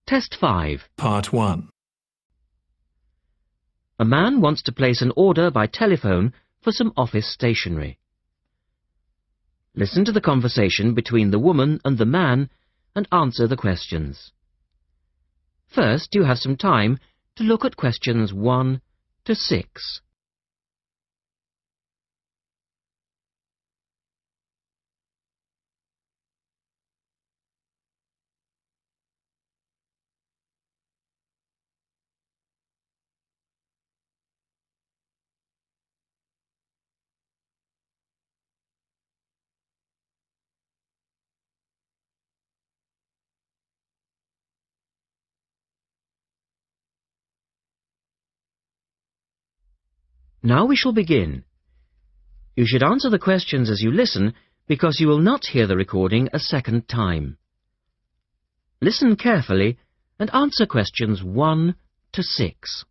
Test 5. Part 1. A man wants to place an order by telephone for some office stationery. Listen to the conversation between the woman and the man and answer the questions. First, you have some time to look at questions 1 to 6. Now we shall begin. You should answer the questions as you listen because you will not hear the recording a second time. Listen carefully and answer questions 1 to 6.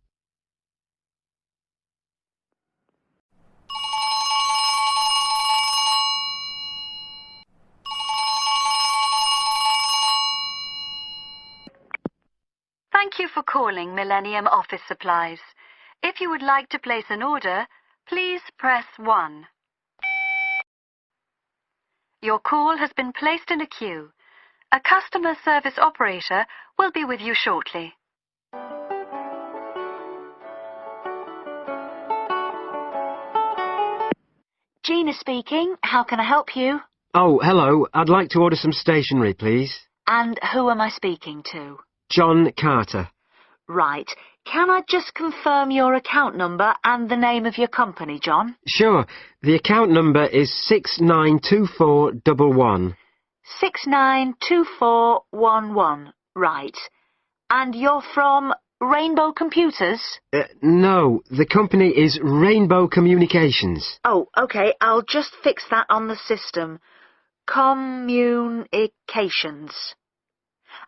Thank you for calling Millennium Office Supplies. If you would like to place an order, please press 1. Your call has been placed in a queue. A customer service operator will be with you shortly. Gina speaking. How can I help you? Oh, hello. I'd like to order some stationery, please. And who am I speaking to? John Carter. Right. Can I just confirm your account number and the name of your company, John? Sure. The account number is 692411. 692411. Right. And you're from Rainbow Computers? No, the company is Rainbow Communications. Oh, okay. I'll just fix that on the system. Communications.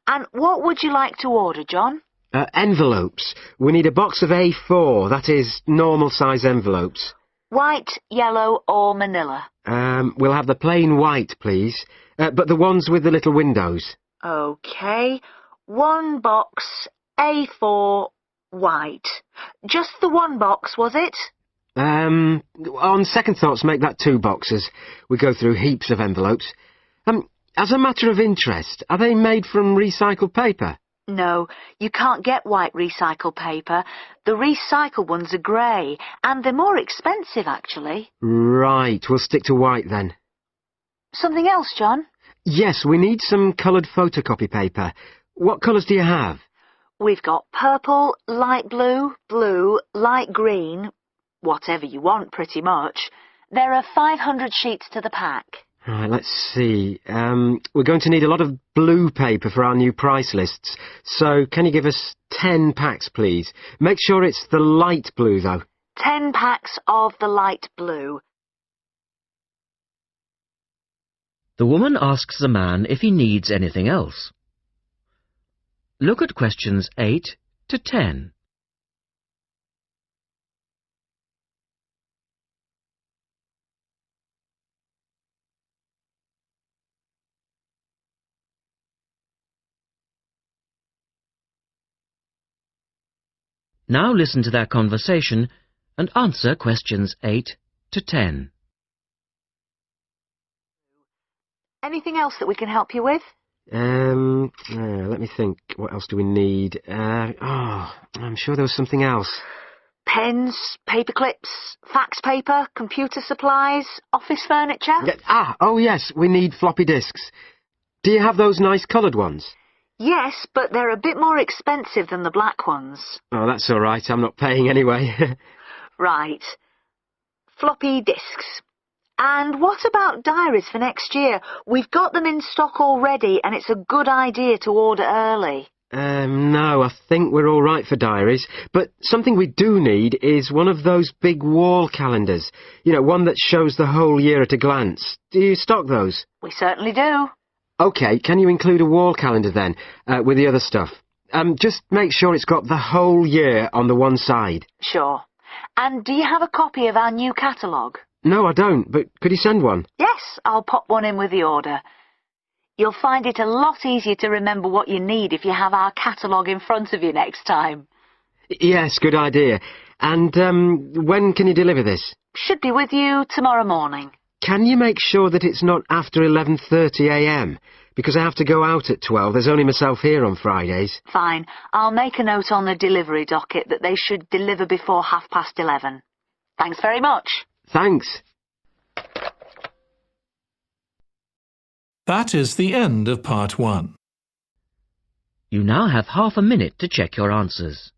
And what would you like to order, John? Envelopes. We need a box of A4, that is, normal size envelopes. White, yellow or manila? We'll have the plain white, please. But the ones with the little windows. Okay. 1 box, A4, white. Just the 1 box, was it? On second thoughts, make that 2 boxes. We go through heaps of envelopes. As a matter of interest, are they made from recycled paper? No, you can't get white recycled paper. The recycled ones are grey, and they're more expensive, actually. Right, we'll stick to white then. Something else, John? Yes, we need some coloured photocopy paper. What colours do you have? We've got purple, light blue, blue, light green, whatever you want, pretty much. There are 500 sheets to the pack. Right, let's see. We're going to need a lot of blue paper for our new price lists, so can you give us 10 packs, please? Make sure it's the light blue, though. 10 packs of the light blue. The woman asks the man if he needs anything else. Look at questions 8 to 10. Now listen to their conversation and answer questions 8 to 10. Anything else that we can help you with? Let me think. What else do we need? I'm sure there was something else. Pens, paper clips, fax paper, computer supplies, office furniture? Oh yes, we need floppy disks. Do you have those nice coloured ones? Yes, but they're a bit more expensive than the black ones. Oh, that's all right. I'm not paying anyway. Right. Floppy disks. And what about diaries for next year? We've got them in stock already, and it's a good idea to order early. No, I think we're all right for diaries. But something we do need is one of those big wall calendars. You know, one that shows the whole year at a glance. Do you stock those? We certainly do. OK, can you include a wall calendar then, with the other stuff? Just make sure it's got the whole year on the one side. Sure. And do you have a copy of our new catalogue? No, I don't, but could you send one? Yes, I'll pop one in with the order. You'll find it a lot easier to remember what you need if you have our catalogue in front of you next time. Yes, good idea. And when can you deliver this? Should be with you tomorrow morning. Can you make sure that it's not after 11:30 a.m? Because I have to go out at 12. There's only myself here on Fridays. Fine. I'll make a note on the delivery docket that they should deliver before 11:30. Thanks very much. Thanks. That is the end of part 1. You now have half a minute to check your answers.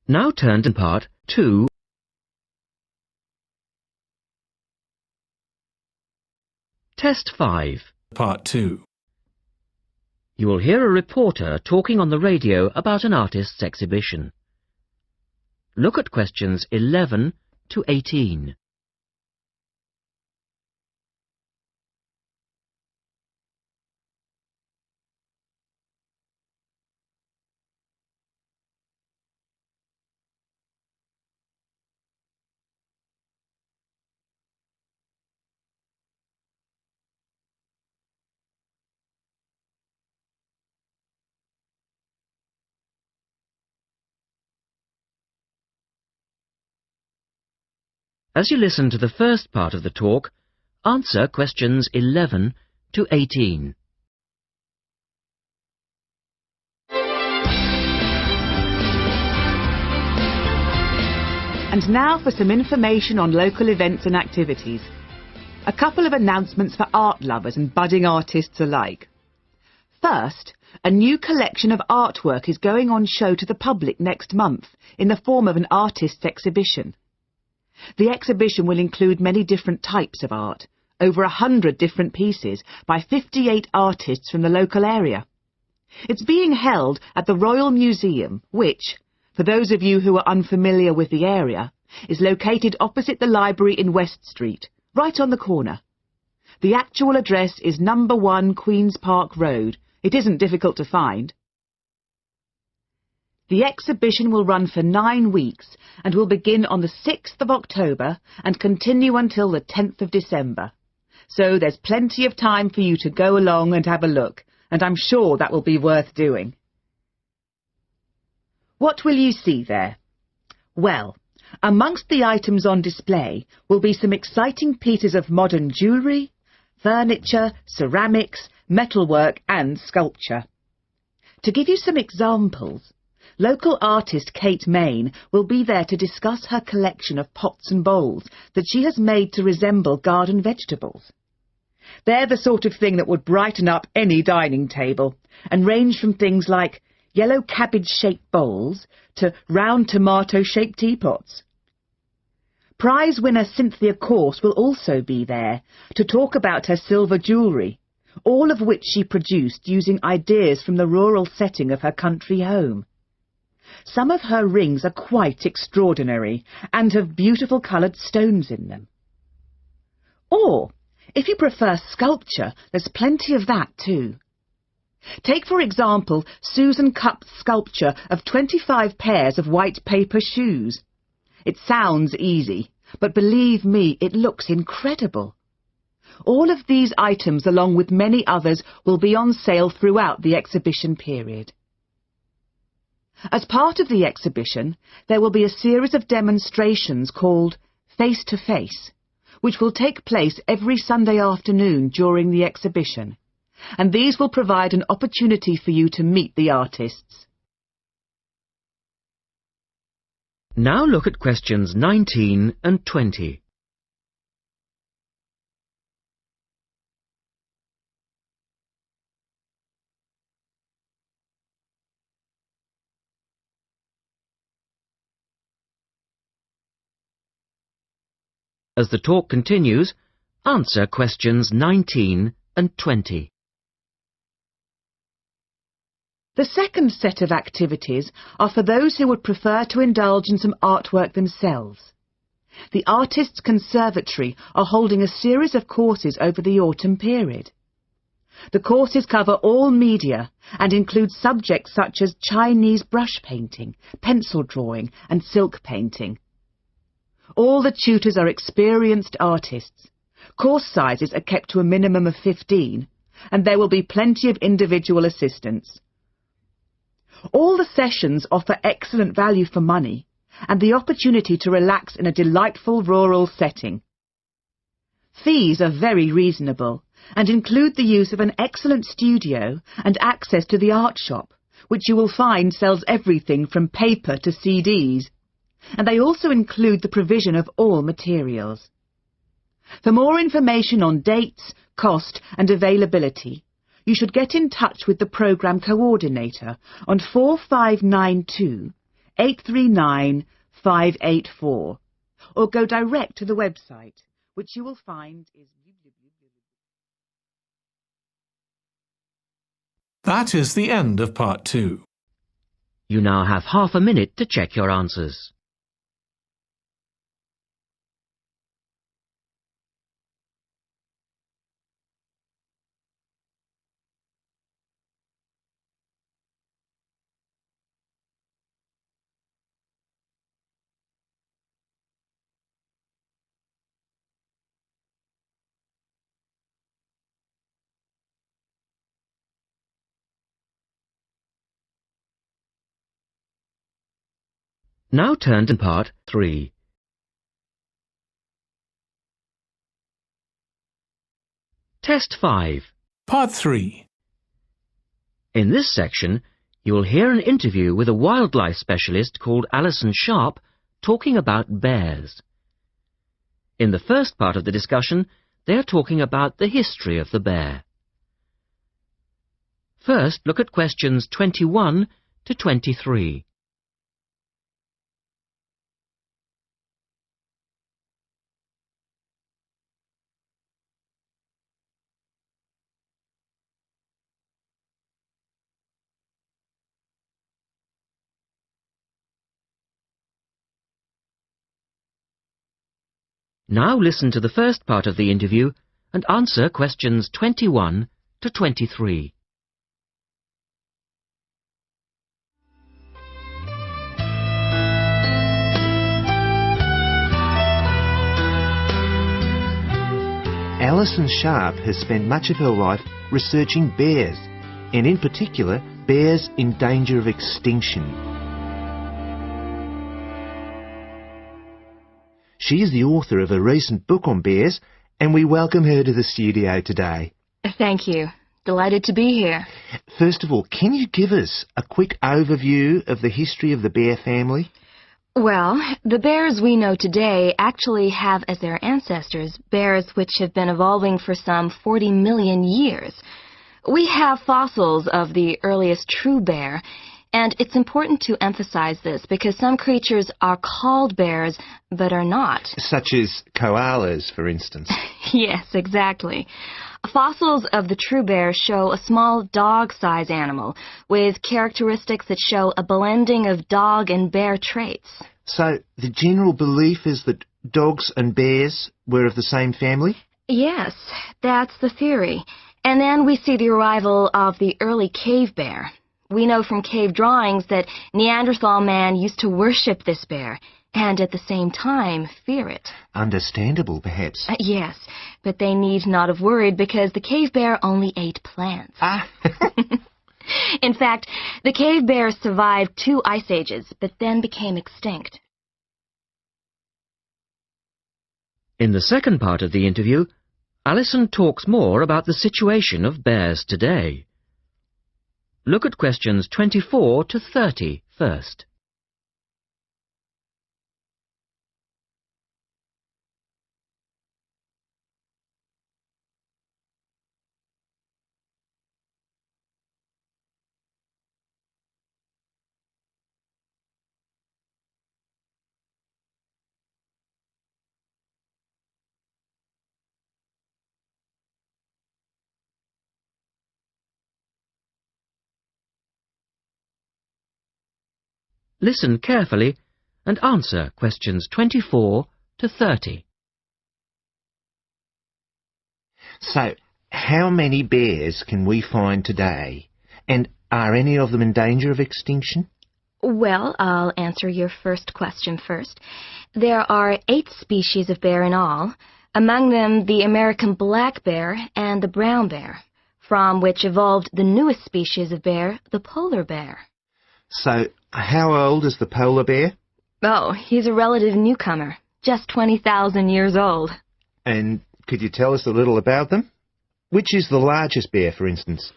Now turn to part 2. Test 5. Part 2. You will hear a reporter talking on the radio about an artist's exhibition. Look at questions 11 to 18. As you listen to the first part of the talk, answer questions 11 to 18. And now for some information on local events and activities. A couple of announcements for art lovers and budding artists alike. First, a new collection of artwork is going on show to the public next month in the form of an artist's exhibition. The exhibition will include many different types of art, over 100 different pieces by 58 artists from the local area. It's being held at the Royal Museum, which, for those of you who are unfamiliar with the area, is located opposite the library in West Street, right on the corner. The actual address is number 1 Queen's Park Road. It isn't difficult to find. The exhibition will run for 9 weeks and will begin on the 6th of October and continue until the 10th of December. So there's plenty of time for you to go along and have a look, and I'm sure that will be worth doing. What will you see there? Well, amongst the items on display will be some exciting pieces of modern jewellery, furniture, ceramics, metalwork and sculpture. To give you some examples, local artist Kate Main will be there to discuss her collection of pots and bowls that she has made to resemble garden vegetables. They're the sort of thing that would brighten up any dining table and range from things like yellow cabbage-shaped bowls to round tomato-shaped teapots. Prize winner Cynthia Corse will also be there to talk about her silver jewellery, all of which she produced using ideas from the rural setting of her country home. Some of her rings are quite extraordinary and have beautiful coloured stones in them. Or, if you prefer sculpture, there's plenty of that too. Take, for example, Susan Cupp's sculpture of 25 pairs of white paper shoes. It sounds easy, but believe me, it looks incredible. All of these items, along with many others, will be on sale throughout the exhibition period. As part of the exhibition, there will be a series of demonstrations called Face to Face, which will take place every Sunday afternoon during the exhibition, and these will provide an opportunity for you to meet the artists. Now look at questions 19 and 20. As the talk continues, answer questions 19 and 20. The second set of activities are for those who would prefer to indulge in some artwork themselves. The Artists Conservatory are holding a series of courses over the autumn period. The courses cover all media and include subjects such as Chinese brush painting, pencil drawing and silk painting. All the tutors are experienced artists. Course sizes are kept to a minimum of 15, and there will be plenty of individual assistance. All the sessions offer excellent value for money and the opportunity to relax in a delightful rural setting. Fees are very reasonable and include the use of an excellent studio and access to the art shop, which you will find sells everything from paper to CDs, and they also include the provision of all materials. For more information on dates, cost and availability, you should get in touch with the programme coordinator on 4592 839 584 or go direct to the website, which you will find is... That is the end of Part 2. You now have half a minute to check your answers. Now turn to Part 3. Test 5. Part 3. In this section, you will hear an interview with a wildlife specialist called Alison Sharp talking about bears. In the first part of the discussion, they are talking about the history of the bear. First, look at questions 21 to 23. Now listen to the first part of the interview and answer questions 21 to 23. Alison Sharp has spent much of her life researching bears, and in particular, bears in danger of extinction. She is the author of a recent book on bears, and we welcome her to the studio today. Thank you. Delighted to be here. First of all, can you give us a quick overview of the history of the bear family? Well, the bears we know today actually have as their ancestors bears which have been evolving for some 40 million years. We have fossils of the earliest true bear, and it's important to emphasize this because some creatures are called bears but are not. Such as koalas, for instance. Yes, exactly. Fossils of the true bear show a small dog-size animal with characteristics that show a blending of dog and bear traits. So the general belief is that dogs and bears were of the same family? Yes, that's the theory. And then we see the arrival of the early cave bear. We know from cave drawings that Neanderthal man used to worship this bear and at the same time fear it. Understandable, perhaps. Yes, but they need not have worried because the cave bear only ate plants. Ah! In fact, the cave bear survived 2 ice ages, but then became extinct. In the second part of the interview, Alison talks more about the situation of bears today. Look at questions 24 to 30 first. listen carefully and answer questions 24 to 30. So, how many bears can we find today? And are any of them in danger of extinction? Well, I'll answer your first question first. There are 8 species of bear in all, among them the American black bear and the brown bear, from which evolved the newest species of bear, the polar bear. So, how old is the polar bear? Oh, he's a relative newcomer, just 20,000 years old. And could you tell us a little about them? Which is the largest bear, for instance?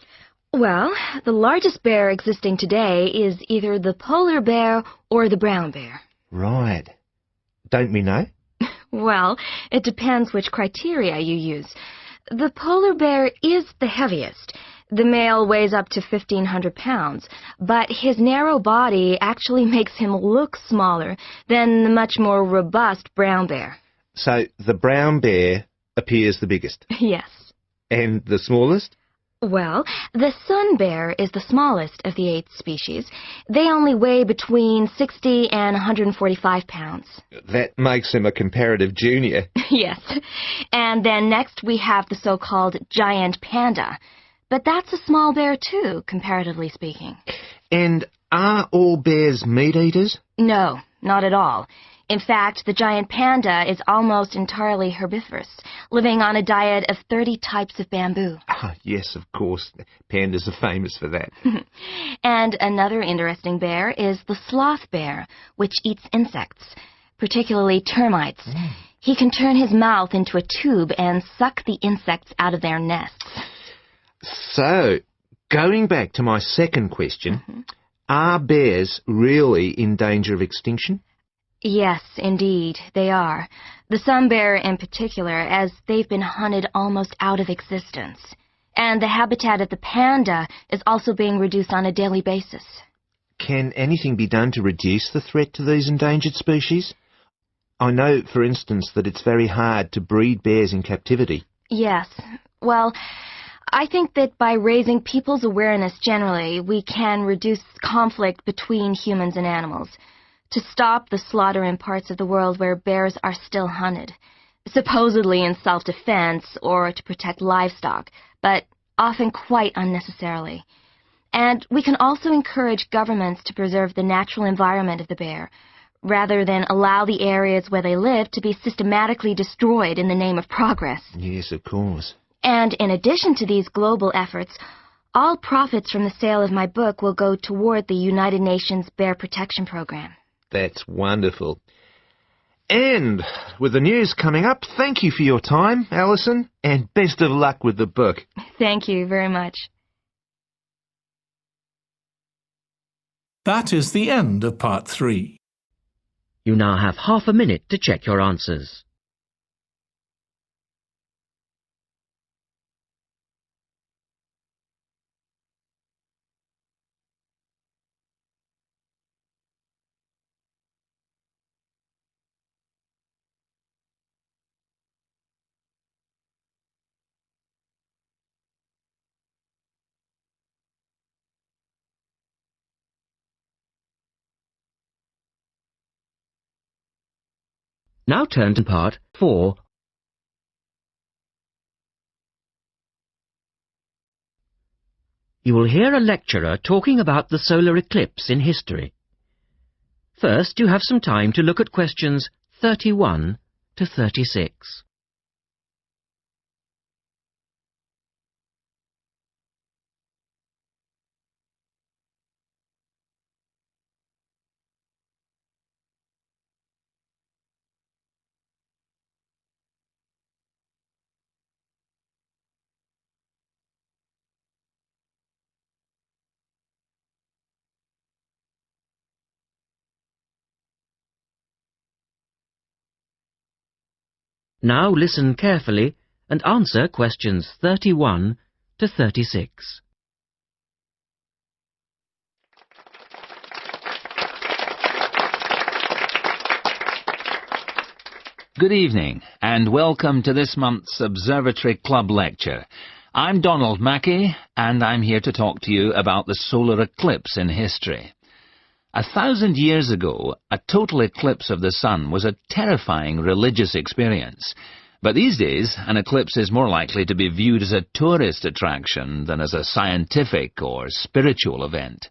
Well, the largest bear existing today is either the polar bear or the brown bear. Right. Don't we know? Well, it depends which criteria you use. The polar bear is the heaviest. The male weighs up to 1,500 pounds, but his narrow body actually makes him look smaller than the much more robust brown bear. So, the brown bear appears the biggest. Yes. And the smallest? Well, the sun bear is the smallest of the 8 species. They only weigh between 60 and 145 pounds. That makes him a comparative junior. Yes. And then next we have the so-called giant panda. But that's a small bear too, comparatively speaking. And are all bears meat eaters? No, not at all. In fact, the giant panda is almost entirely herbivorous, living on a diet of 30 types of bamboo. Ah, yes, of course. Pandas are famous for that. And another interesting bear is the sloth bear, which eats insects, particularly termites. He can turn his mouth into a tube and suck the insects out of their nests. So, going back to my second question, are bears really in danger of extinction? Yes, indeed, they are. The sun bear in particular, as they've been hunted almost out of existence. And the habitat of the panda is also being reduced on a daily basis. Can anything be done to reduce the threat to these endangered species? I know, for instance, that it's very hard to breed bears in captivity. Yes. Well, I think that by raising people's awareness generally, we can reduce conflict between humans and animals, to stop the slaughter in parts of the world where bears are still hunted, supposedly in self-defense or to protect livestock, but often quite unnecessarily. And we can also encourage governments to preserve the natural environment of the bear, rather than allow the areas where they live to be systematically destroyed in the name of progress. Yes, of course. And in addition to these global efforts, all profits from the sale of my book will go toward the United Nations Bear Protection Program. That's wonderful. And with the news coming up, thank you for your time, Alison, and best of luck with the book. Thank you very much. That is the end of part 3. You now have half a minute to check your answers. Now turn to part 4. You will hear a lecturer talking about the solar eclipse in history. First, you have some time to look at questions 31 to 36. Now listen carefully and answer questions 31 to 36. Good evening, and welcome to this month's Observatory Club lecture. I'm Donald Mackey, and I'm here to talk to you about the solar eclipse in history. 1,000 years ago, a total eclipse of the sun was a terrifying religious experience. But these days, an eclipse is more likely to be viewed as a tourist attraction than as a scientific or spiritual event.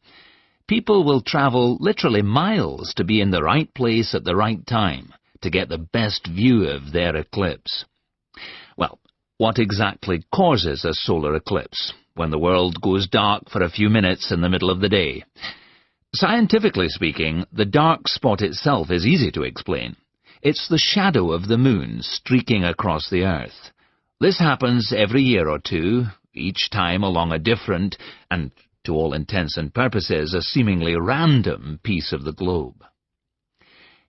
People will travel literally miles to be in the right place at the right time to get the best view of their eclipse. Well, what exactly causes a solar eclipse when the world goes dark for a few minutes in the middle of the day? Scientifically speaking, the dark spot itself is easy to explain. It's the shadow of the moon streaking across the Earth. This happens every year or two, each time along a different, and to all intents and purposes, a seemingly random piece of the globe.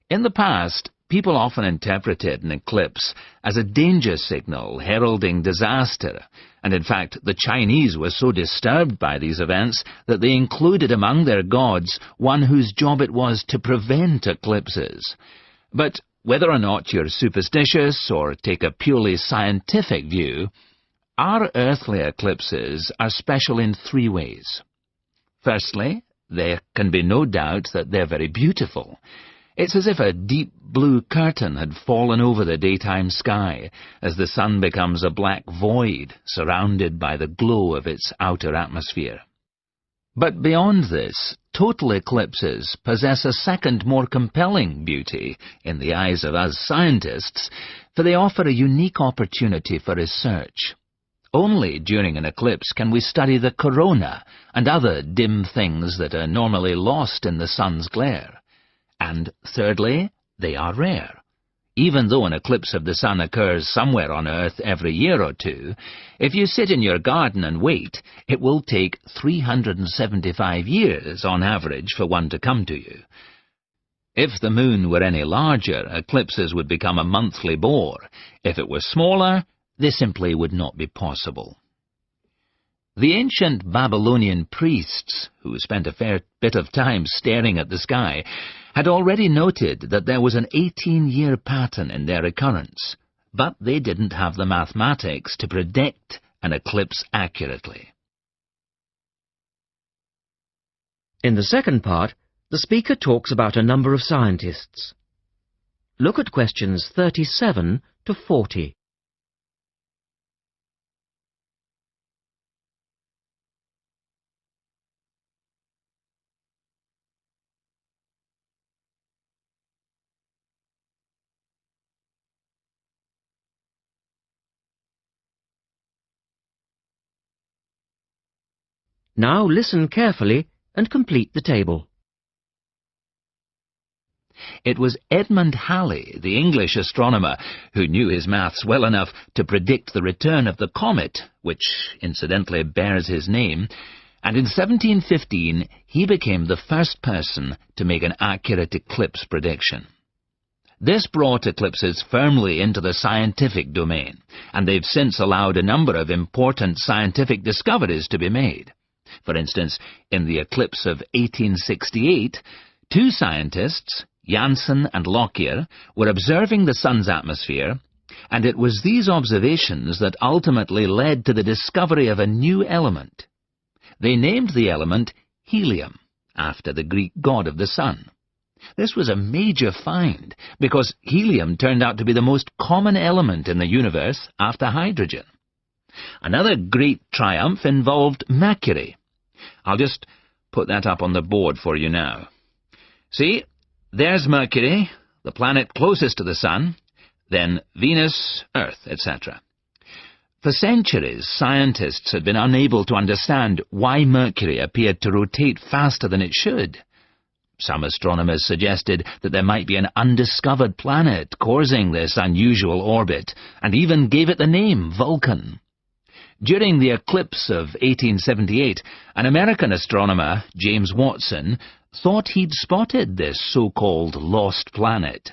In the past, people often interpreted an eclipse as a danger signal heralding disaster, and in fact the Chinese were so disturbed by these events that they included among their gods one whose job it was to prevent eclipses. But whether or not you're superstitious or take a purely scientific view, our earthly eclipses are special in three ways. Firstly, there can be no doubt that they're very beautiful. It's as if a deep blue curtain had fallen over the daytime sky as the sun becomes a black void surrounded by the glow of its outer atmosphere. But beyond this, total eclipses possess a second, more compelling beauty in the eyes of us scientists, for they offer a unique opportunity for research. Only during an eclipse can we study the corona and other dim things that are normally lost in the sun's glare. And thirdly, they are rare. Even though an eclipse of the sun occurs somewhere on Earth every year or two, if you sit in your garden and wait, it will take 375 years on average for one to come to you. If the moon were any larger, eclipses would become a monthly bore. If it were smaller, they simply would not be possible. The ancient Babylonian priests, who spent a fair bit of time staring at the sky, had already noted that there was an 18-year pattern in their occurrence, but they didn't have the mathematics to predict an eclipse accurately. In the second part, the speaker talks about a number of scientists. Look at questions 37 to 40. Now listen carefully and complete the table. It was Edmund Halley, the English astronomer, who knew his maths well enough to predict the return of the comet, which incidentally bears his name, and in 1715 he became the first person to make an accurate eclipse prediction. This brought eclipses firmly into the scientific domain, and they've since allowed a number of important scientific discoveries to be made. For instance, in the eclipse of 1868, two scientists, Janssen and Lockyer, were observing the sun's atmosphere, and it was these observations that ultimately led to the discovery of a new element. They named the element helium, after the Greek god of the sun. This was a major find, because helium turned out to be the most common element in the universe after hydrogen. Another great triumph involved Mercury. I'll just put that up on the board for you now. See, there's Mercury, the planet closest to the sun, then Venus, Earth, etc. For centuries, scientists had been unable to understand why Mercury appeared to rotate faster than it should. Some astronomers suggested that there might be an undiscovered planet causing this unusual orbit, and even gave it the name Vulcan. During the eclipse of 1878, an American astronomer, James Watson, thought he'd spotted this so-called lost planet.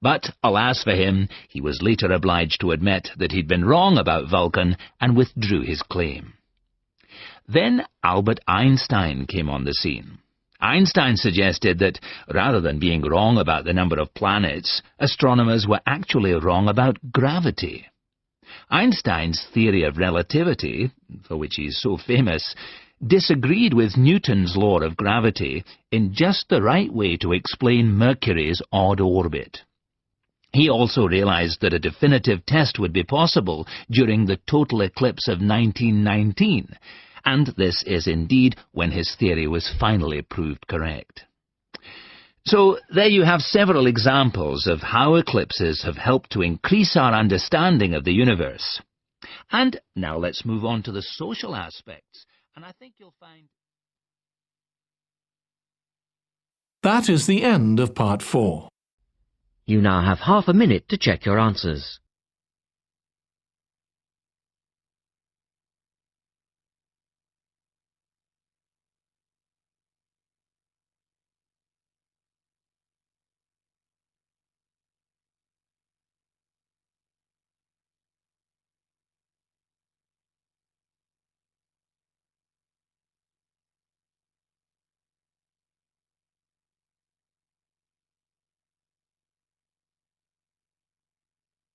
But, alas for him, he was later obliged to admit that he'd been wrong about Vulcan and withdrew his claim. Then Albert Einstein came on the scene. Einstein suggested that, rather than being wrong about the number of planets, astronomers were actually wrong about gravity. Einstein's theory of relativity, for which he's so famous, disagreed with Newton's law of gravity in just the right way to explain Mercury's odd orbit. He also realized that a definitive test would be possible during the total eclipse of 1919, and this is indeed when his theory was finally proved correct. So there you have several examples of how eclipses have helped to increase our understanding of the universe. And now let's move on to the social aspects, and I think you'll find... That is the end of part 4. You now have half a minute to check your answers.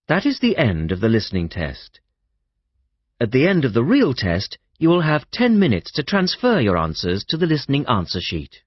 That is the end of the listening test. At the end of the real test, you will have 10 minutes to transfer your answers to the listening answer sheet.